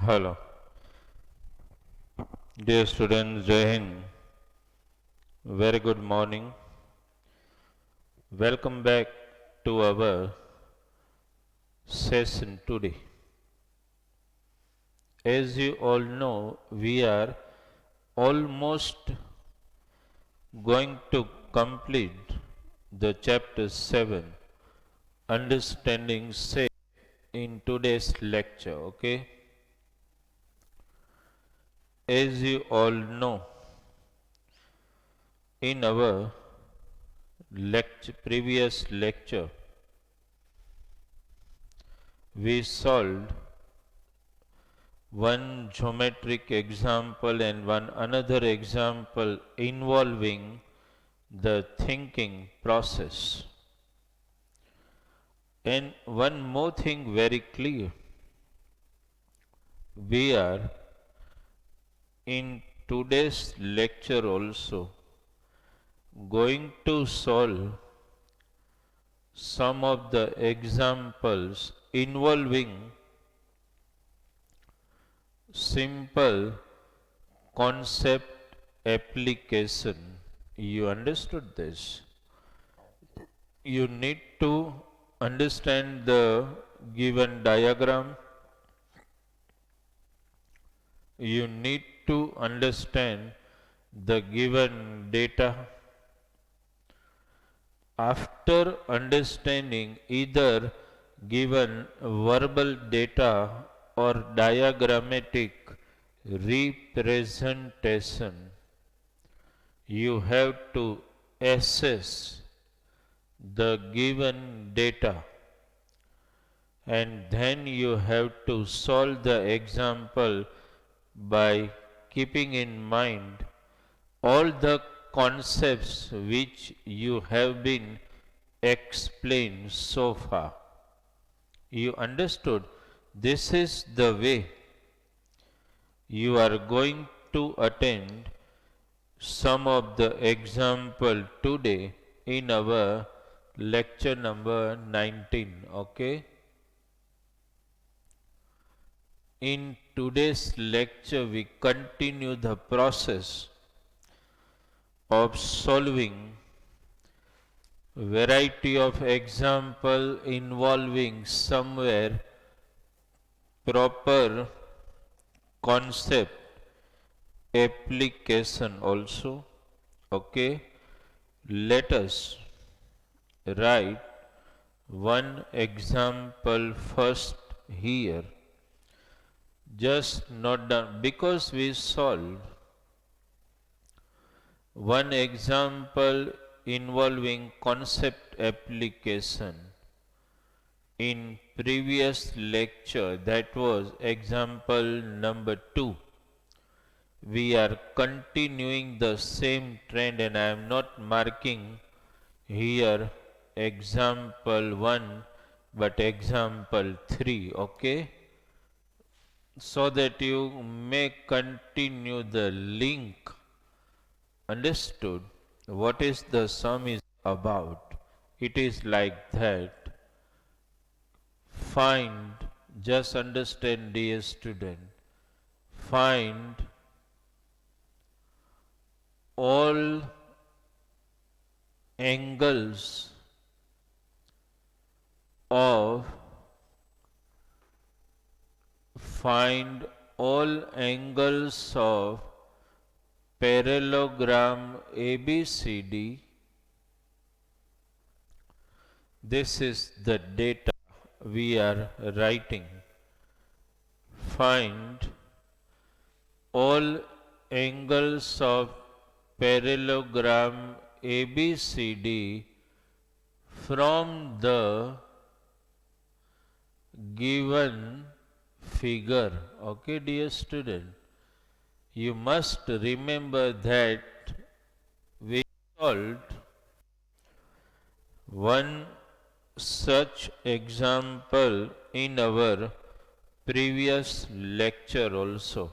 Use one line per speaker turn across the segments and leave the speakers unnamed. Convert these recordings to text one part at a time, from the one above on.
Hello, dear students, Jai Hind. Very good morning. Welcome back to our session today. As you all know, we are almost going to complete the chapter 7, Understanding Shape, in today's lecture. Okay, as you all know, in our previous lecture, we solved one geometric example and one another example involving the thinking process. And one more thing very clear, we are in today's lecture also going to solve some of the examples involving simple concept application. You understood this? You need to understand the given diagram. You need to understand the given data. After understanding either given verbal data or diagrammatic representation, you have to assess the given data and then you have to solve the example by keeping in mind all the concepts which you have been explained so far. You understood? This is the way you are going to attend some of the example today in our lecture number 19. Okay? In today's lecture, we continue the process of solving variety of example involving somewhere proper concept application also. Okay, let us write one example first here. Just note down because we solve one example involving concept application in previous lecture, that was example number 2. We are continuing the same trend and I am not marking here example 1 but example 3. Okay, so that you may continue the link. Understood what is the sum is about? It is like that. Find, just understand, dear student, find all angles of parallelogram ABCD. This is the data we are writing. Find all angles of parallelogram ABCD from the given figure. Okay, dear student, you must remember that we solved one such example in our previous lecture also.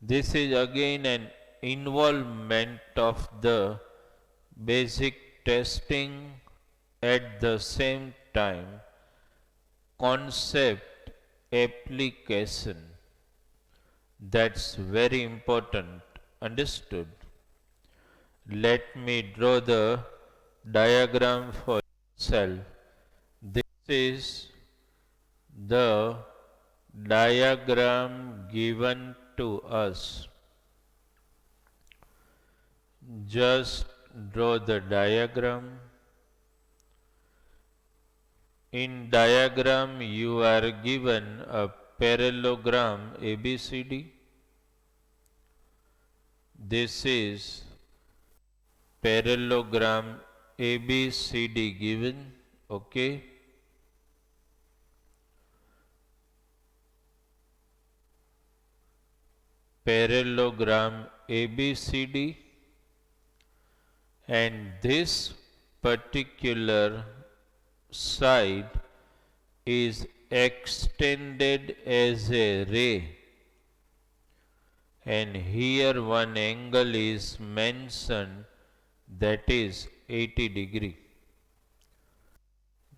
This is again an involvement of the basic testing, at the same time concept application. That's very important. Understood? Let me draw the diagram for yourself. This is the diagram given to us. Just draw the diagram. In diagram you are given a parallelogram ABCD. This is parallelogram ABCD given, okay. Parallelogram ABCD, and this particular side is extended as a ray, and here one angle is mentioned, that is 80 degree.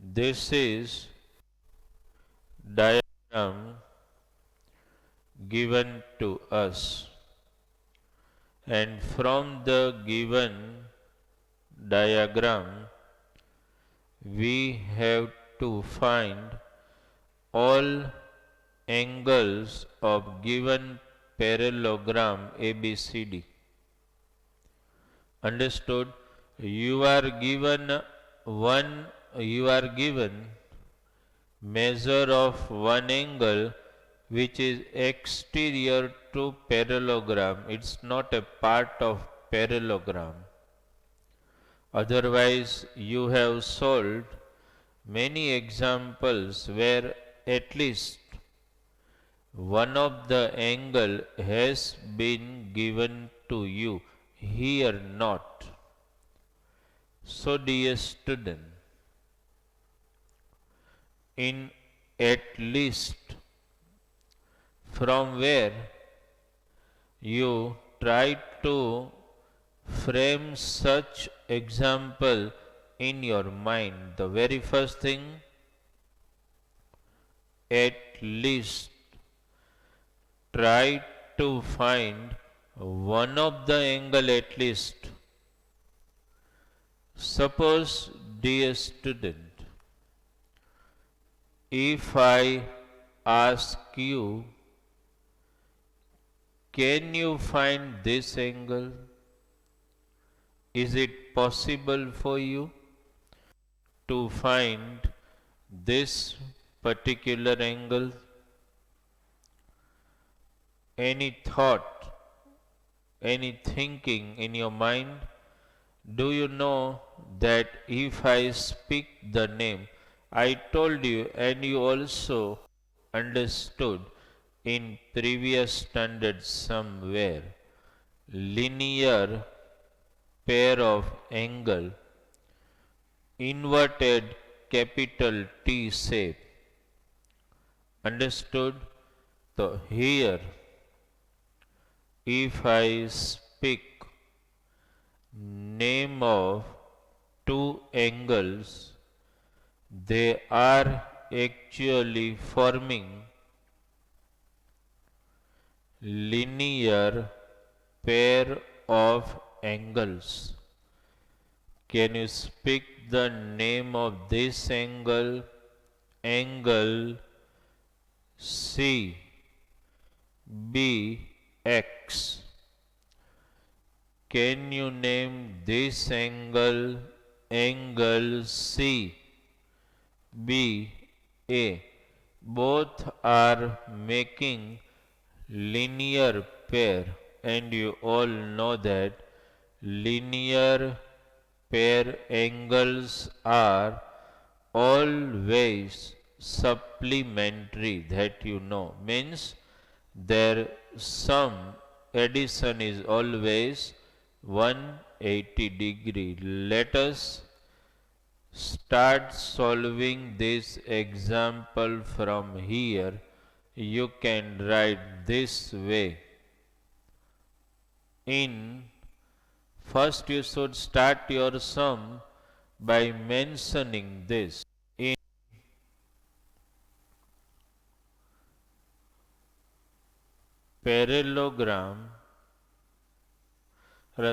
This is diagram given to us, and from the given diagram we have to find all angles of given parallelogram ABCD. Understood? You are given measure of one angle which is exterior to parallelogram. It's not a part of parallelogram. Otherwise you have solved many examples where at least one of the angle has been given to you, here not. So dear student, in at least from where you try to frame such example in your mind, the very first thing, at least try to find one of the angle at least. Suppose, dear student, if I ask you, can you find this angle? Is it possible for you to find this particular angle? Any thought, any thinking in your mind? Do you know that if I speak the name, I told you and you also understood in previous standard somewhere, linear pair of angle, inverted capital T shape. Understood? So here, if I speak name of two angles, they are actually forming linear pair of angles. Can you speak the name of this angle? Angle CBX. Can you name this angle? Angle CBA. Both are making linear pair, and you all know that linear pair angles are always supplementary, that you know, means their sum addition is always 180 degree. Let us start solving this example from here. You can write this way. First you should start your sum by mentioning this. parallelogram,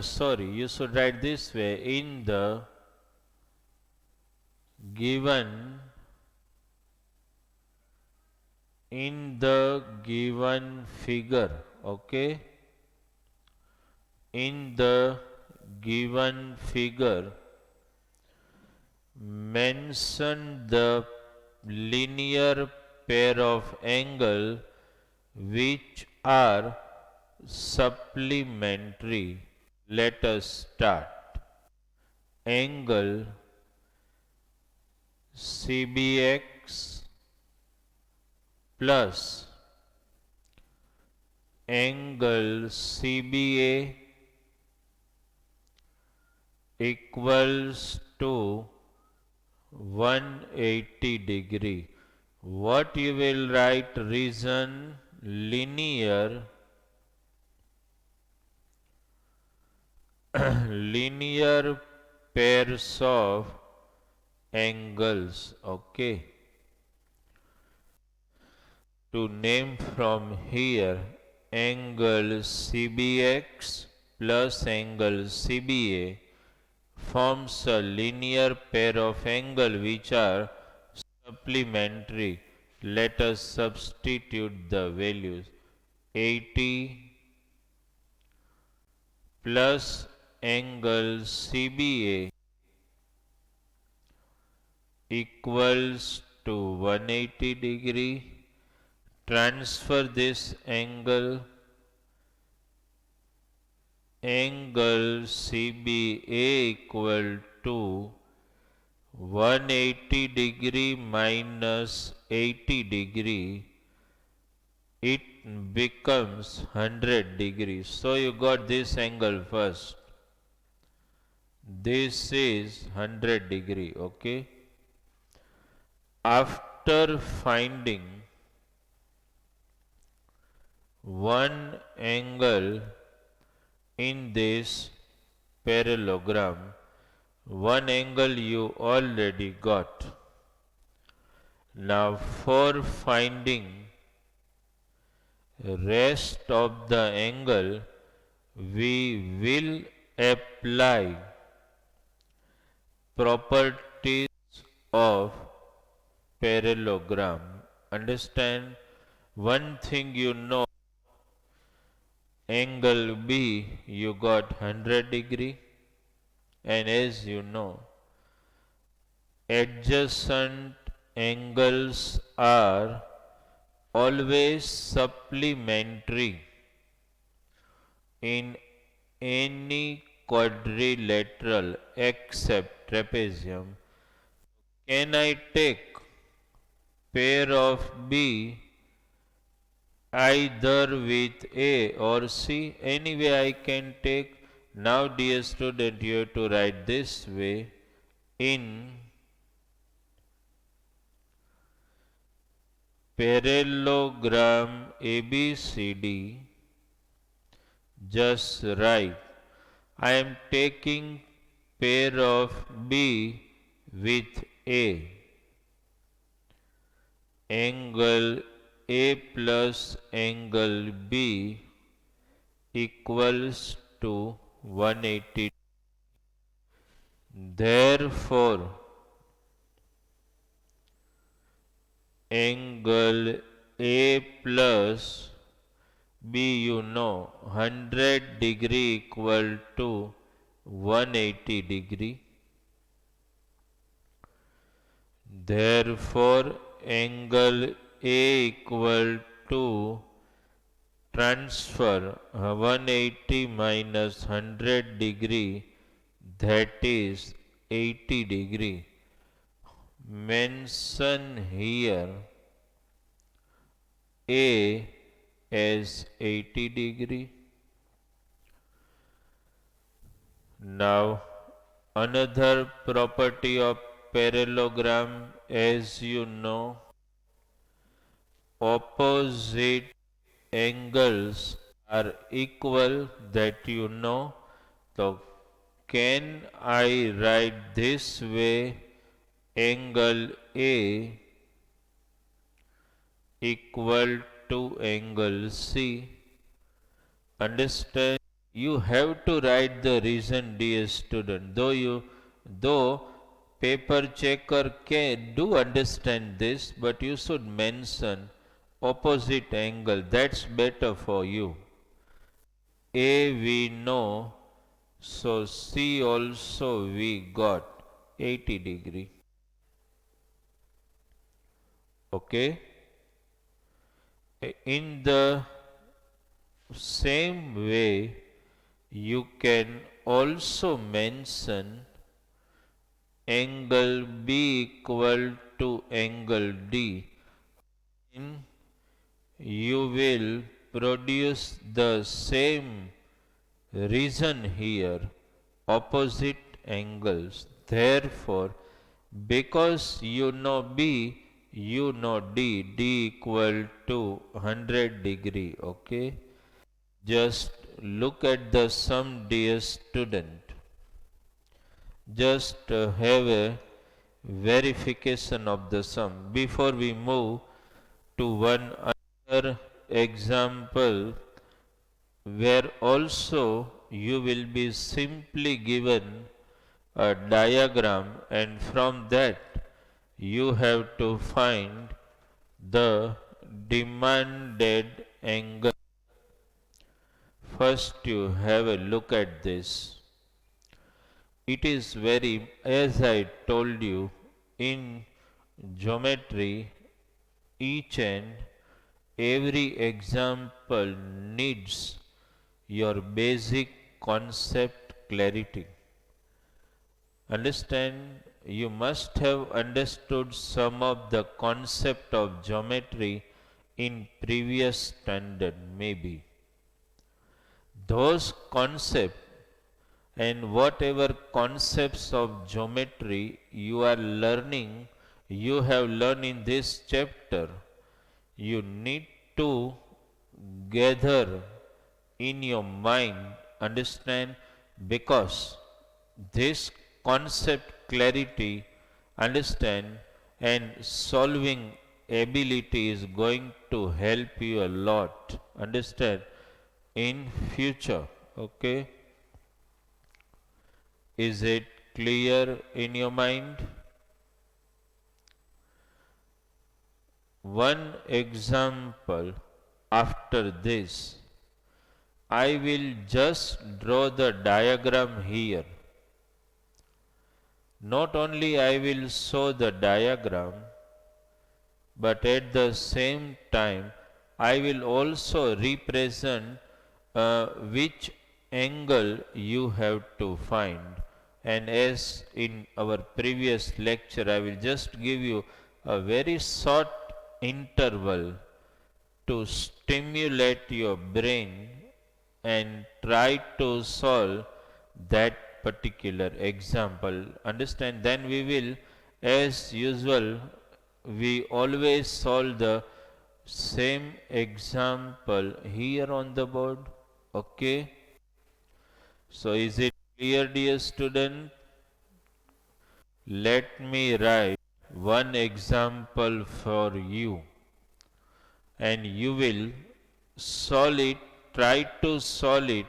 sorry, you should write this way: in the given figure, okay, in the given figure, mention the linear pair of angle which are supplementary. Let us start. Angle CBX plus angle CBA equals to 180 degree. What you will write? Reason: linear linear pairs of angles, okay. To name from here, angle CBX plus angle CBA forms a linear pair of angle which are supplementary. Let us substitute the values. 80 plus angle CBA equals to 180 degree. Transfer this angle CBA equal to 180 degree minus 80 degree, it becomes 100 degrees. So you got this angle first. This is 100 degree, okay. After finding one angle in this parallelogram, one angle you already got. Now for finding rest of the angle, we will apply properties of parallelogram. Understand? One thing you know, angle B you got 100 degree, and as you know, adjacent angles are always supplementary in any quadrilateral except trapezium. Can I take pair of B either with A or C? Anyway I can take. Now dear student, you have to write this way: in parallelogram ABCD, just write, I am taking pair of B with A. Angle A plus angle B equals to 180. Therefore, angle A plus B, you know, 100 degree equal to 180 degree. Therefore, angle A equal to transfer 180 minus 100 degree, that is 80 degree. Mention here A as 80 degree. Now another property of parallelogram, as you know, opposite angles are equal, that you know. So can I write this way: angle A equal to angle C? Understand? You have to write the reason, dear student. Though paper checker can do understand this, but you should mention opposite angle. That's better for you. A we know, so C also we got 80 degree. Okay. In the same way, you can also mention angle B equal to angle D. You will produce the same reason here, opposite angles. Therefore, because you know B, you know D equal to 100 degree. Okay. Just look at the sum, dear student. Just have a verification of the sum before we move to one other example where also you will be simply given a diagram, and from that you have to find the demanded angle. First you have a look at this. It is very, as I told you, in geometry, each and every example needs your basic concept clarity. Understand, you must have understood some of the concept of geometry in previous standard, maybe. Those concepts and whatever concepts of geometry you are learning, you have learned in this chapter, you need to gather in your mind, understand, because this concept clarity, understand, and solving ability is going to help you a lot, understand, in future. Okay. Is it clear in your mind? One example after this, I will just draw the diagram here. Not only I will show the diagram, but at the same time I will also represent which angle you have to find. And as in our previous lecture, I will just give you a very short interval to stimulate your brain and try to solve that particular example. Understand? Then we will, as usual, we always solve the same example here on the board. Okay. So is it clear, dear student? Let me write one example for you, and you will solve it, try to solve it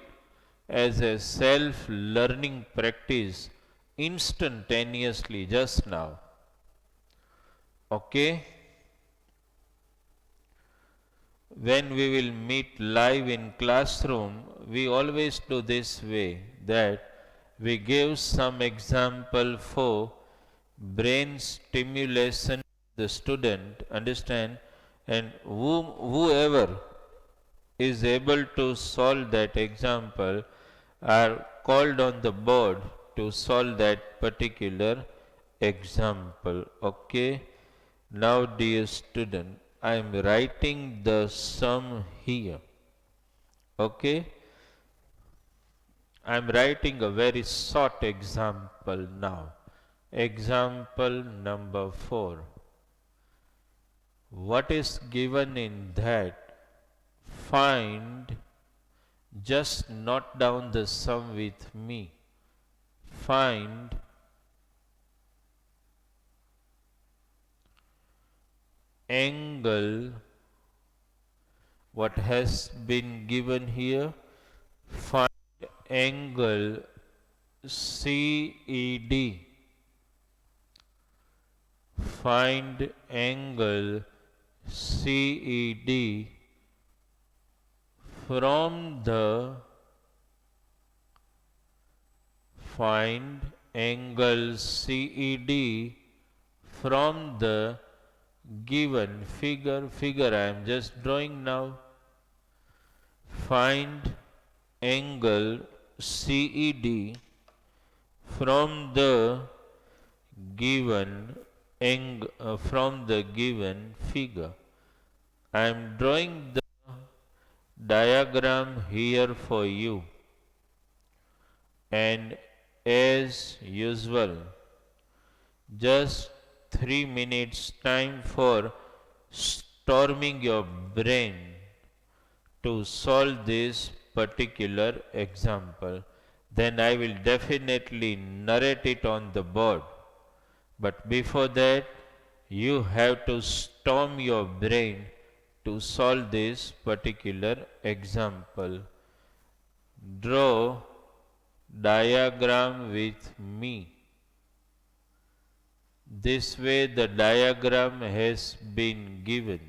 as a self-learning practice instantaneously just now. Okay? When we will meet live in classroom, we always do this way, that we give some example for brain stimulation to the student, understand, and whoever is able to solve that example are called on the board to solve that particular example. Okay. Now, dear student, I am writing the sum here. Okay. I am writing a very short example now. Example number 4. What is given in that? Find, just note down the sum with me. Find angle, what has been given here, Find angle CED. Find angle CED from the find angle CED from the given figure I am just drawing now. Find angle CED from the given figure. I am drawing the diagram here for you, and as usual, just 3 minutes time for storming your brain to solve this particular example. Then I will definitely narrate it on the board. But before that, you have to storm your brain to solve this particular example. Draw diagram with me. This way the diagram has been given.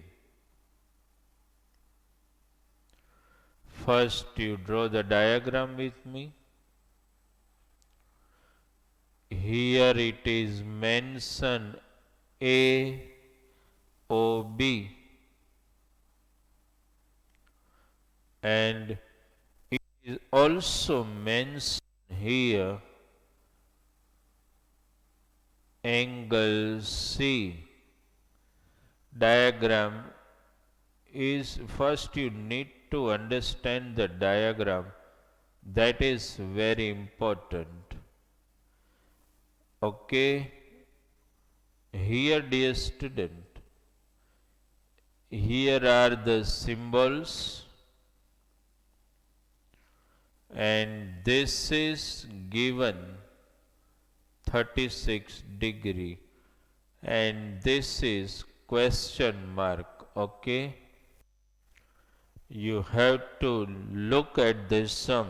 First you draw the diagram with me. Here it is mentioned AOB, and it is also mentioned here angle C. Diagram is first you need to understand the diagram. That is very important. Okay, here dear student, here are the symbols, and this is given 36 degree, and this is question mark. Okay, you have to look at this sum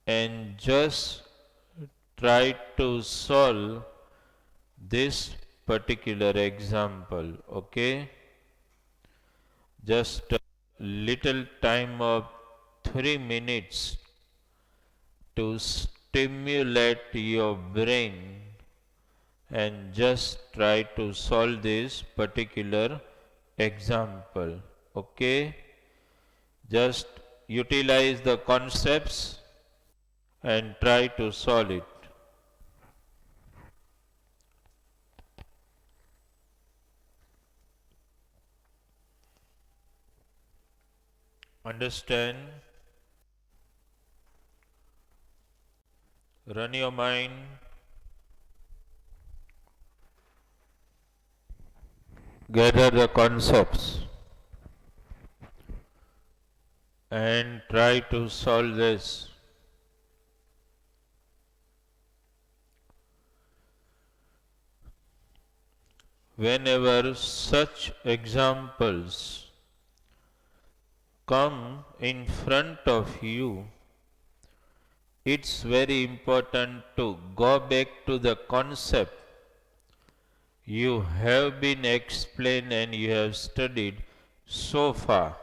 and just try to solve this particular example. Okay, just a little time of 3 minutes to stimulate your brain and just try to solve this particular example. Okay, just utilize the concepts and try to solve it. Understand? Run your mind. Gather the concepts and try to solve this. Whenever such examples come in front of you, it's very important to go back to the concept you have been explained and you have studied so far.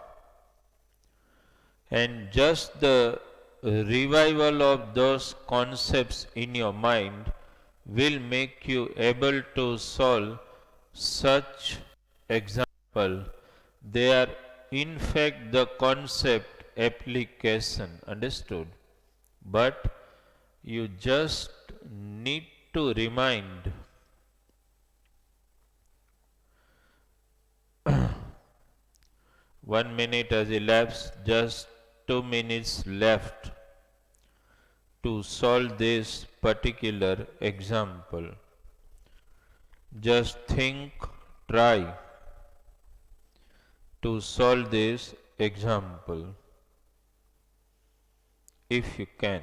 And just the revival of those concepts in your mind will make you able to solve such example. They are in fact the concept application, understood? But you just need to remind 1 minute has elapsed, just 2 minutes left to solve this particular example. Just think, try to solve this example if you can.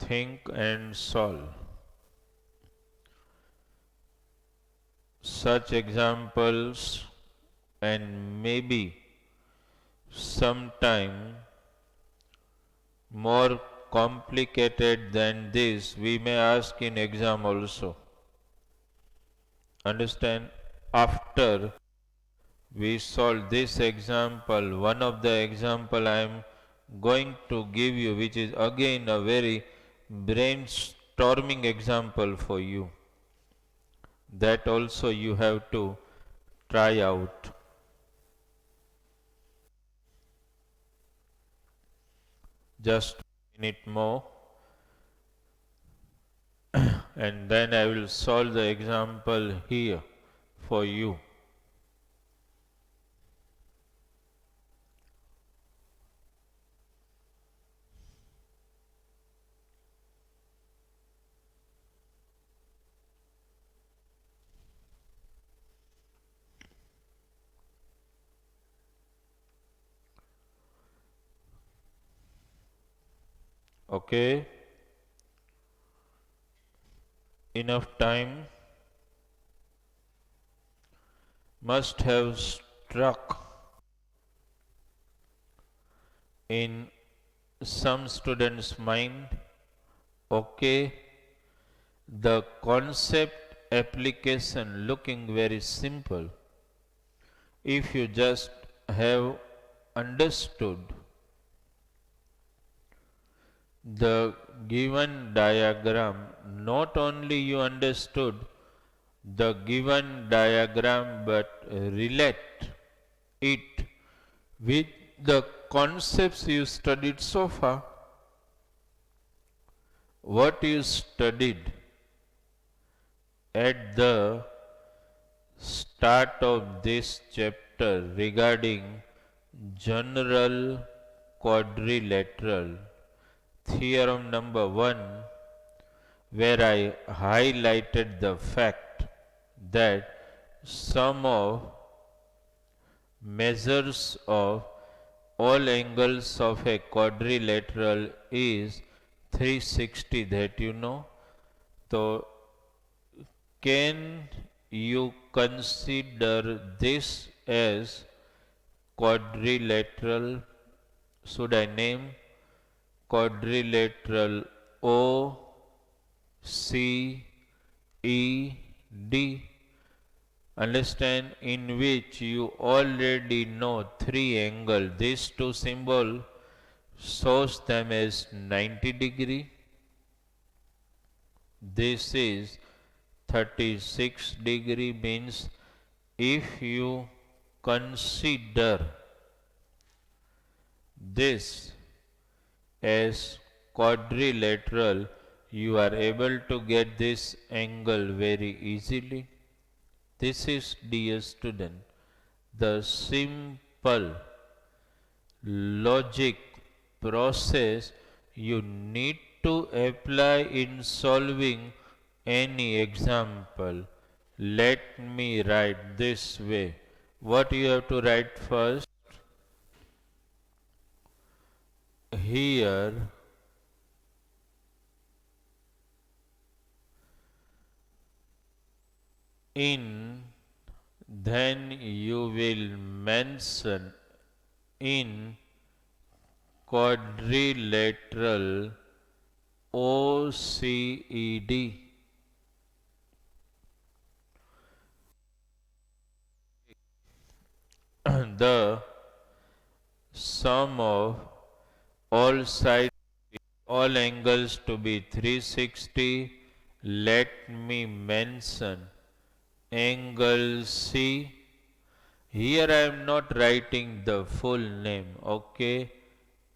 think and solve. Such examples, and maybe sometime more complicated than this, we may ask in exam also. Understand? After we solve this example, one of the example I am going to give you, which is again a very brainstorming example for you, that also you have to try out. Just a minute more, and then I will solve the example here for you. Okay, enough time must have struck in some students' mind. Okay, the concept application looking very simple. If you just have understood the given diagram, not only you understood the given diagram but relate it with the concepts you studied so far. What you studied at the start of this chapter regarding general quadrilateral theorem number 1, where I highlighted the fact that sum of measures of all angles of a quadrilateral is 360, that you know. So can you consider this as quadrilateral? Should I name quadrilateral O C E D? Understand, in which you already know three angles. These two symbol shows them as 90 degree. This is 36 degree, means if you consider this as quadrilateral, you are able to get this angle very easily. This is, dear student, the simple logic process you need to apply in solving any example. Let me write this way. What you have to write first? Here in, then you will mention in quadrilateral OCED. The sum of all sides, all angles to be 360. Let me mention angle C. Here I am not writing the full name, okay?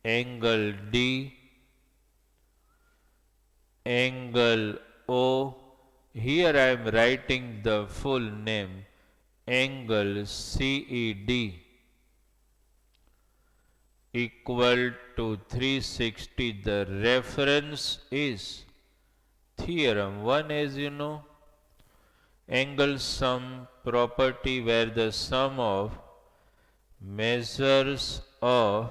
Angle D, angle O. Here I am writing the full name, angle CED, equal to 360. The reference is theorem 1, as you know. Angle sum property, where the sum of measures of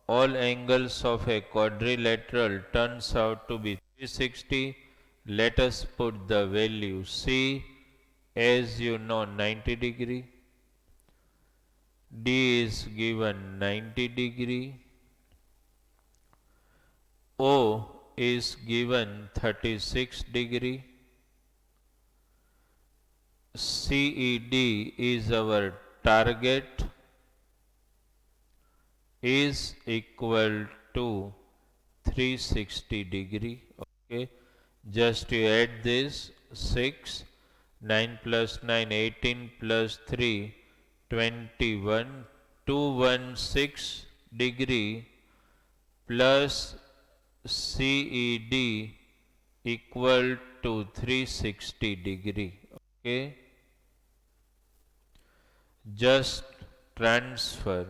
all angles of a quadrilateral turns out to be 360. Let us put the value C as you know 90 degree. D is given 90 degree. O is given 36 degree. CED is our target, is equal to 360 degree. Okay, just you add this 6, 9 plus 9, 18 plus 3, 21, 216 degree plus CED equal to 360 degree. Okay, just transfer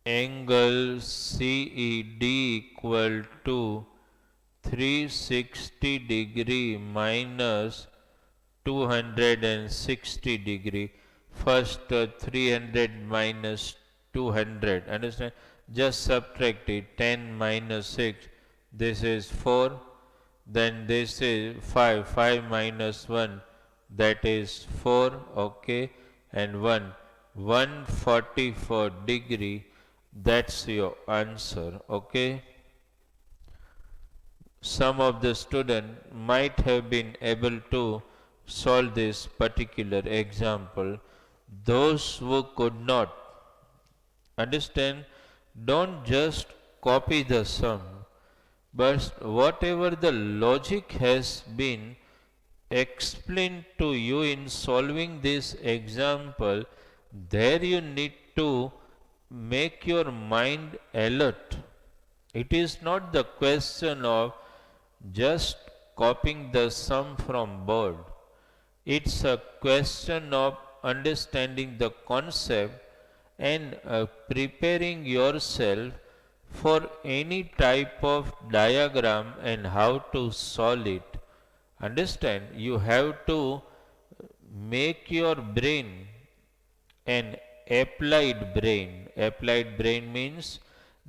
angle CED equal to 360 degree minus 260 degree. First 300 minus 200, understand? Just subtract it. 10 minus 6, this is 4. Then this is 5. 5 minus 1, that is 4. Okay, and 1. 144 degree. That's your answer. Okay. Some of the student might have been able to solve this particular example. Those who could not, understand, don't just copy the sum, but whatever the logic has been explained to you in solving this example, there you need to make your mind alert. It is not the question of just copying the sum from board. It's a question of understanding the concept and preparing yourself for any type of diagram and how to solve it. Understand, you have to make your brain an applied brain. Applied brain means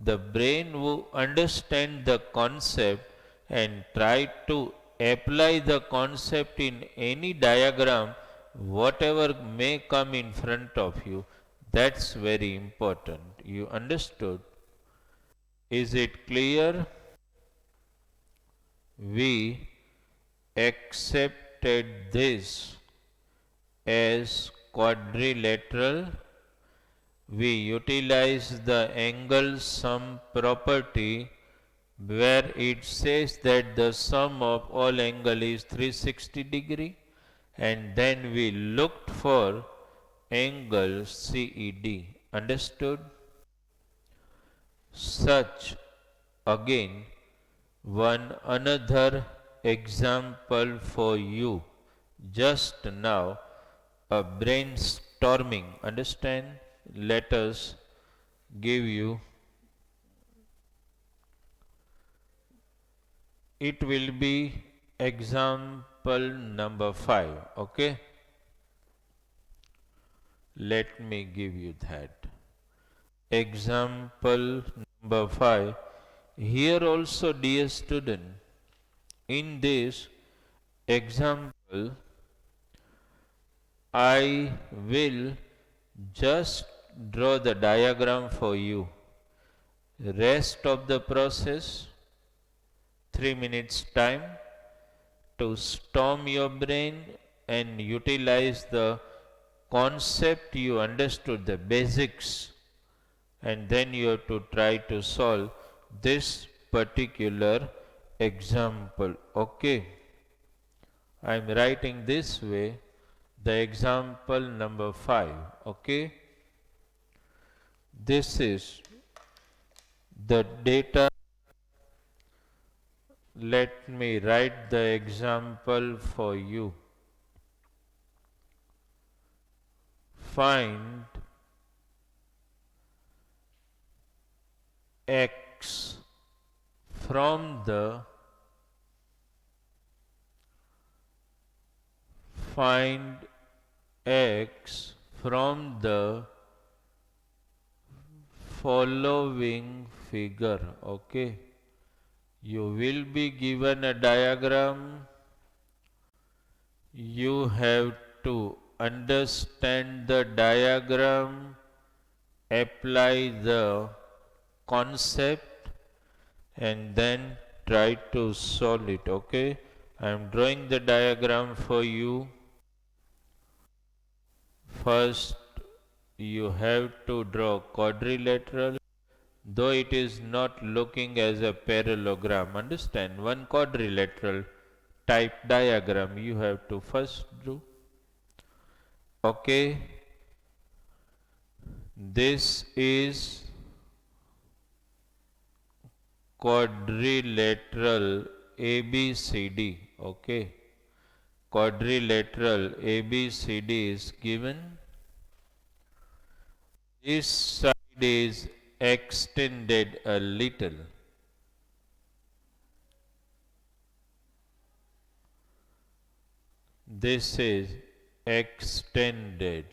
the brain who understand the concept and try to apply the concept in any diagram, whatever may come in front of you. That's very important. You understood? Is it clear? We accepted this as quadrilateral. We utilize the angle sum property where it says that the sum of all angle is 360 degree, and then we looked for angle CED. Understood? Such again one another example for you just now, a brainstorming. Understand? Let us give you, it will be example number 5. Okay, let me give you that example number 5. Here also, dear student, in this example I will just draw the diagram for you. Rest of the process 3 minutes time to storm your brain and utilize the concept you understood, the basics, and then you have to try to solve this particular example. Okay, I am writing this way, the example number 5. Okay, this is the data. Let me write the example for you. Find x from the following figure. Okay, You will be given a diagram. You have to understand the diagram, apply the concept, and then try to solve it. Okay, I am drawing the diagram for you. First, you have to draw quadrilateral, though it is not looking as a parallelogram. Understand, one quadrilateral type diagram you have to first do. Okay, this is quadrilateral ABCD. Okay, quadrilateral ABCD is given. This side is extended a little. This is extended.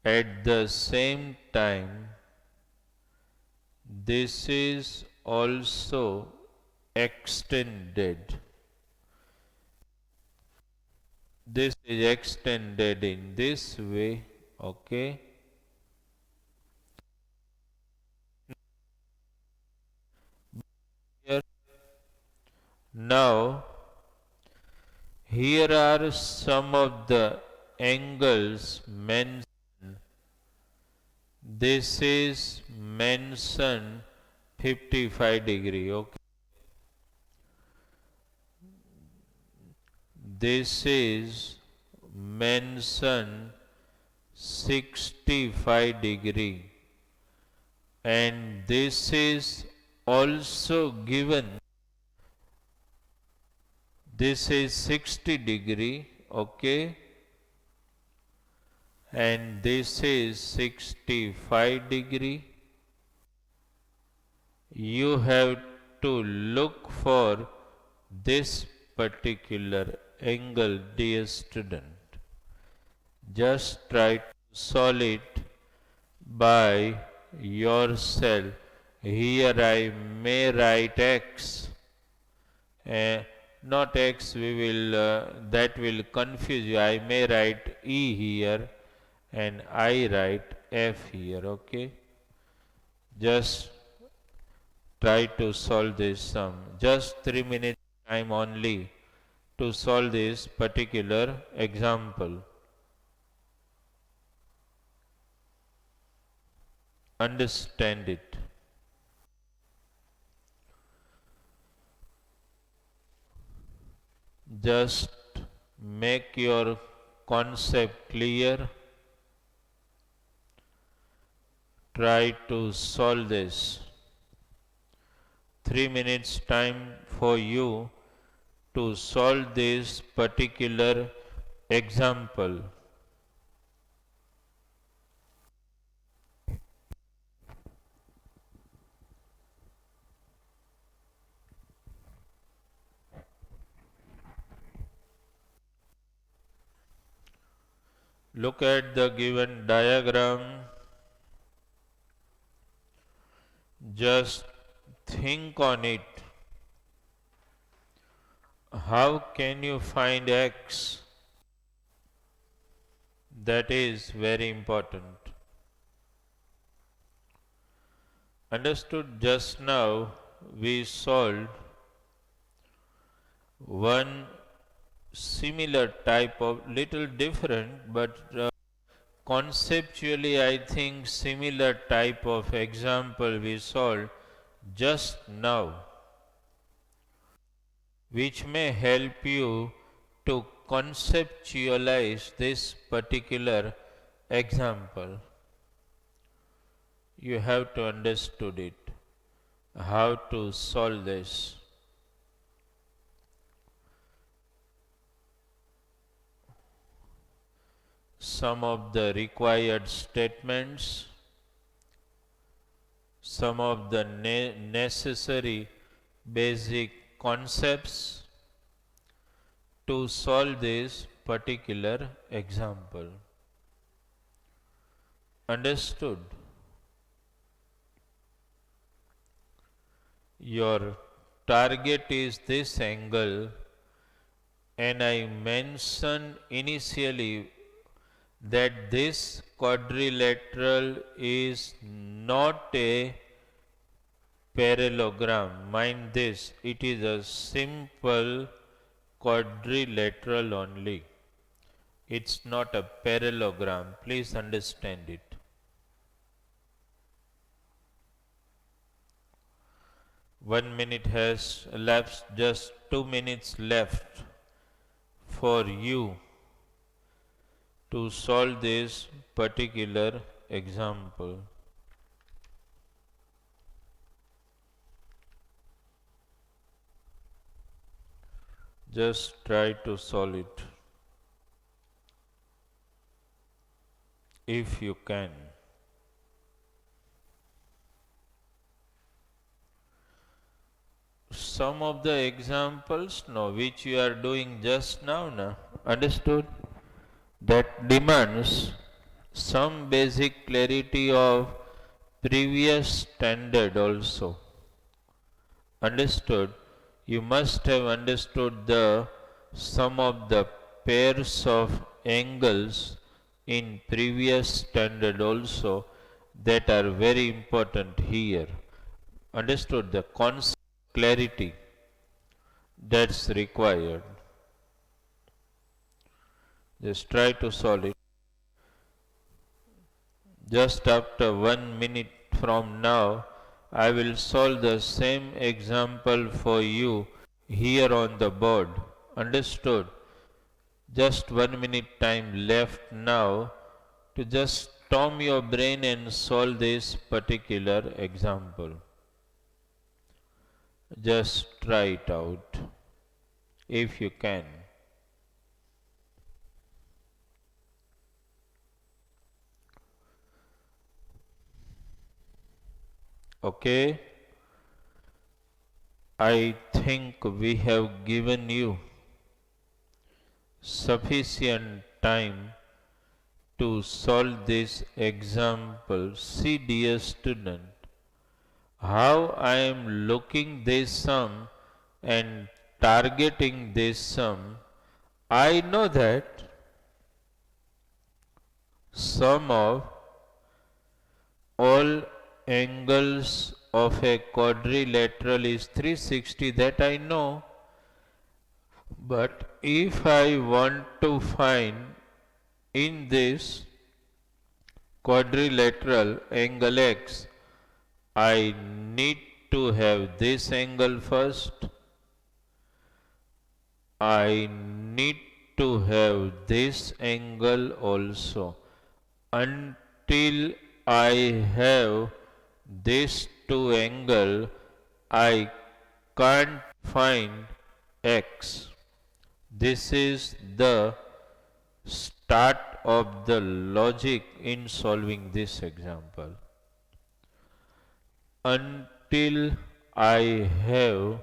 At the same time, this is also extended. This is extended in this way. Okay. Here, now, here are some of the angles mentioned. This is mentioned 55 degree. Okay. This is mentioned 65 degree, and this is also given. This is 60 degree. Okay, and this is 65 degree. You have to look for this particular angle, dear student. Just try to solve it by yourself. Here I may write x, not x, we will that will confuse you. I may write E here and I write F here. Okay, just try to solve this sum. Just 3 minutes time only to solve this particular example. Understand it. Just make your concept clear. Try to solve this. 3 minutes time for you to solve this particular example. Look at the given diagram. Just think on it. How can you find x? That is very important. Understood? Just now we solved one similar type of, little different, but conceptually I think similar type of example we solved just now, which may help you to conceptualize this particular example. You have to understood it, how to solve this. Some of the required statements, some of the necessary basic concepts to solve this particular example. Understood? your target is this angle, and I mentioned initially that this quadrilateral is not a parallelogram. Mind this, it is a simple quadrilateral only. It's not a parallelogram. Please understand it. One minute has elapsed, just 2 minutes left for you to solve this particular example. Just try to solve it if you can. Some of the examples now which you are doing just now, understood? That demands some basic clarity of previous standard also. Understood? You must have understood the some of the pairs of angles in previous standard also that are very important here. Understood the concept clarity that's required. Just try to solve it. Just after 1 minute from now, I will solve the same example for you here on the board. Understood? Just 1 minute time left now to just storm your brain and solve this particular example. Just try it out if you can. Okay? I think we have given you sufficient time to solve this example. See, dear student, how I am looking this sum and targeting this sum. I know that sum of all angles of a quadrilateral is 360, that I know. But if I want to find in this quadrilateral angle x, I need to have this angle first. I need to have this angle also. Until I have these two angles, I can't find x. This is the start of the logic in solving this example. Until I have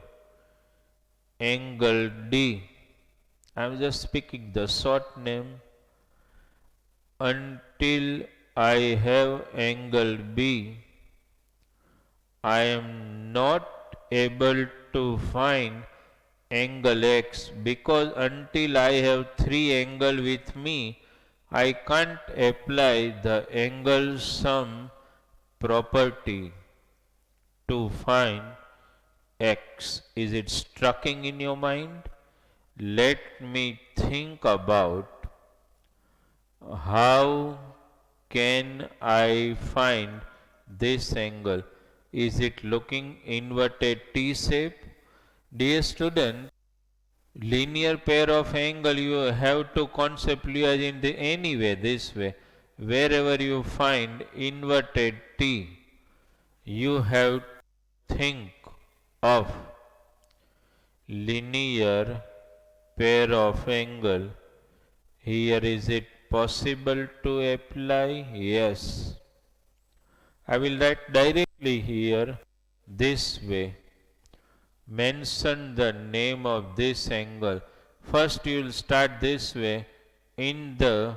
angle D, I am just speaking the short name. Until I have angle B, I am not able to find angle x, because until I have three angles with me, I can't apply the angle sum property to find x. Is it striking in your mind? Let me think about how can I find this angle. Is it looking inverted T shape? Dear student, linear pair of angle you have to conceptualize in the any way, this way. Wherever you find inverted T, you have to think of linear pair of angle. Here is it possible to apply? Yes. I will write directly here this way. Mention the name of this angle. First you will start this way in the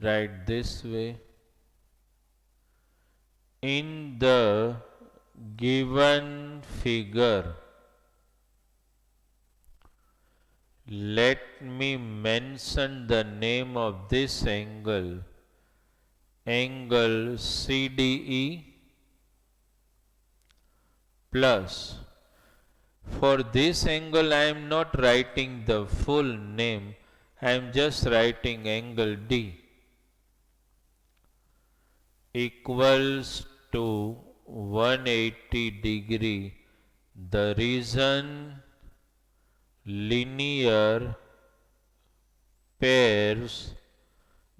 write this way In the given figure, let me mention the name of this angle, angle CDE plus. For this angle I am not writing the full name, I am just writing angle D equals to 180 degree. The reason linear pairs,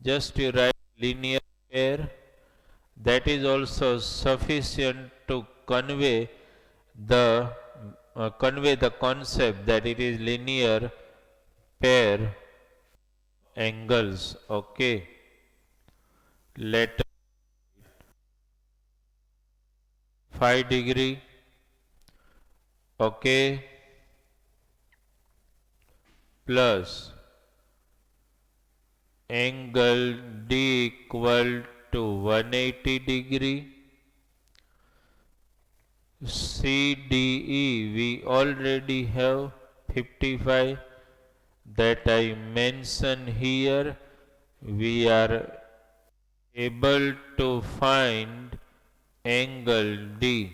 just you write linear pair, that is also sufficient to convey the concept that it is linear pair angles. Okay, let 5 degree. Okay, plus angle D equal to 180 degree. CDE we already have 55 that I mention here. We are able to find angle D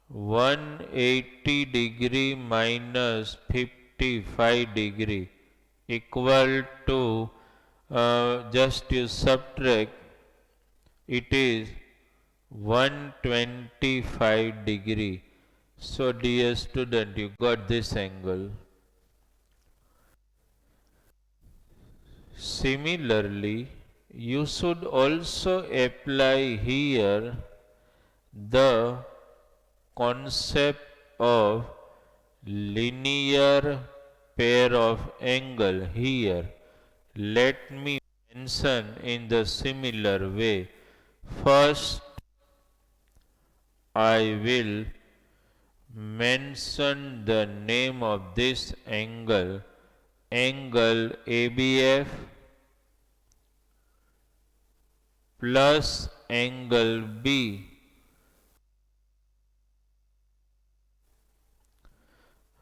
180 degree minus 55 degree equal to just you subtract, it is 125 degree. So dear student, you got this angle. Similarly, you should also apply here the concept of linear pair of angle here. Let me mention in the similar way. First, I will mention the name of this angle, angle ABF plus angle B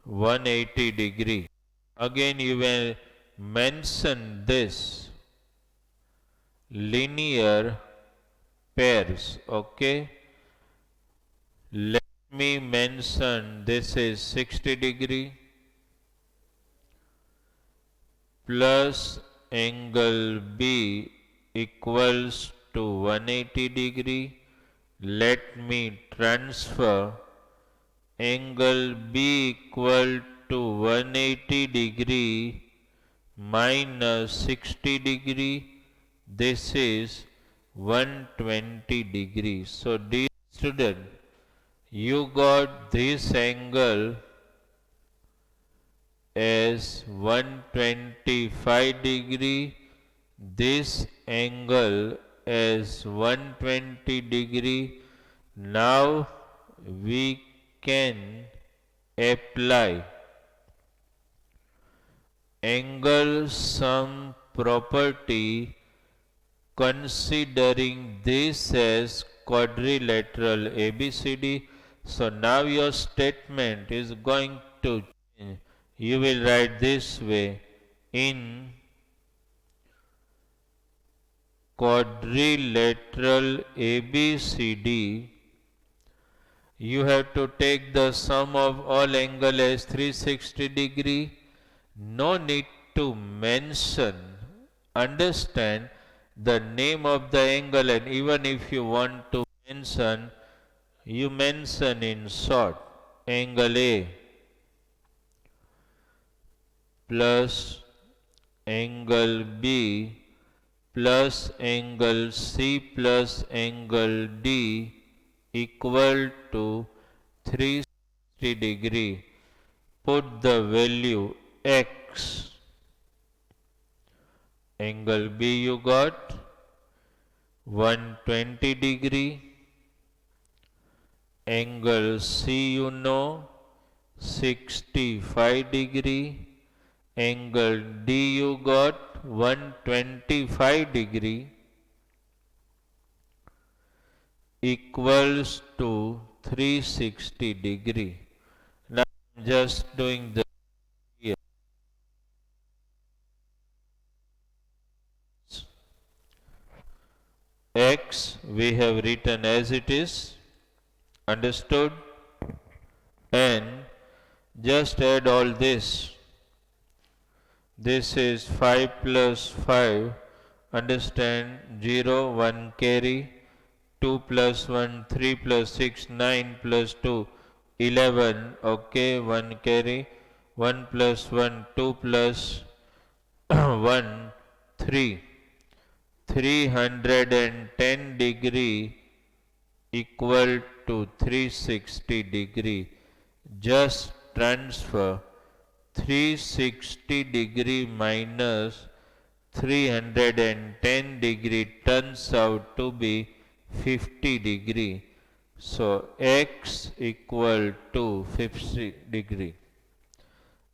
180 degree. Again you will mention this linear pairs. Okay, let me mention this is 60 degree plus angle B equals to 180 degree. Let me transfer angle B equal to 180 degree minus 60 degree. This is 120 degree. So dear student, you got this angle as 125 degree, this angle as 120 degree. Now we can apply angle sum property considering this as quadrilateral ABCD. So now your statement is going to change. You will write this way: in quadrilateral ABCD, you have to take the sum of all angle as 360 degree. No need to mention, understand the name of the angle, and even if you want to mention, you mention in short angle A plus angle B plus angle C plus angle D equal to 360 degree. Put the value x. Angle B you got 120 degree. Angle C you know 65 degree. Angle D you got 125 degree. equals to 360 degree. Now I'm just doing the here. X we have written as it is, understood, and just add all this. This is 5 plus 5, understand, 0, 1 carry, 2 plus 1, 3 plus 6, 9 plus 2, 11, okay, 1 carry, 1 plus 1, 2 plus 1, 3. 310 degree equal to 360 degree. Just transfer 360 degree minus 310 degree turns out to be 50 degree. So x equal to 50 degree.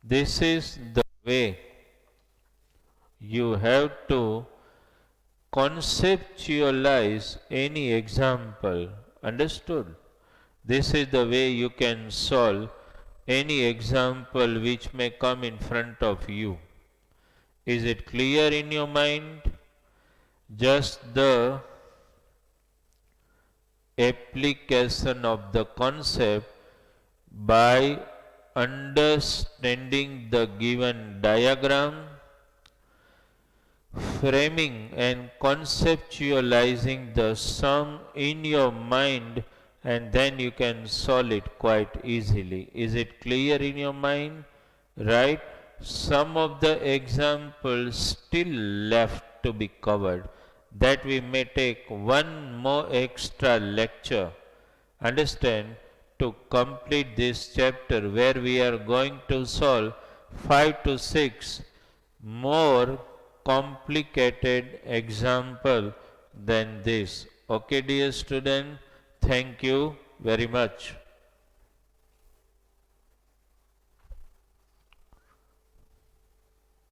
This is the way you have to conceptualize any example. Understood? This is the way you can solve any example which may come in front of you. Is it clear in your mind? Just the application of the concept by understanding the given diagram, framing and conceptualizing the sum in your mind, and then you can solve it quite easily. Is it clear in your mind? Right? Some of the examples still left to be covered, that we may take one more extra lecture, understand, to complete this chapter where we are going to solve 5 to 6 more complicated example than this. Okay, dear student, thank you very much.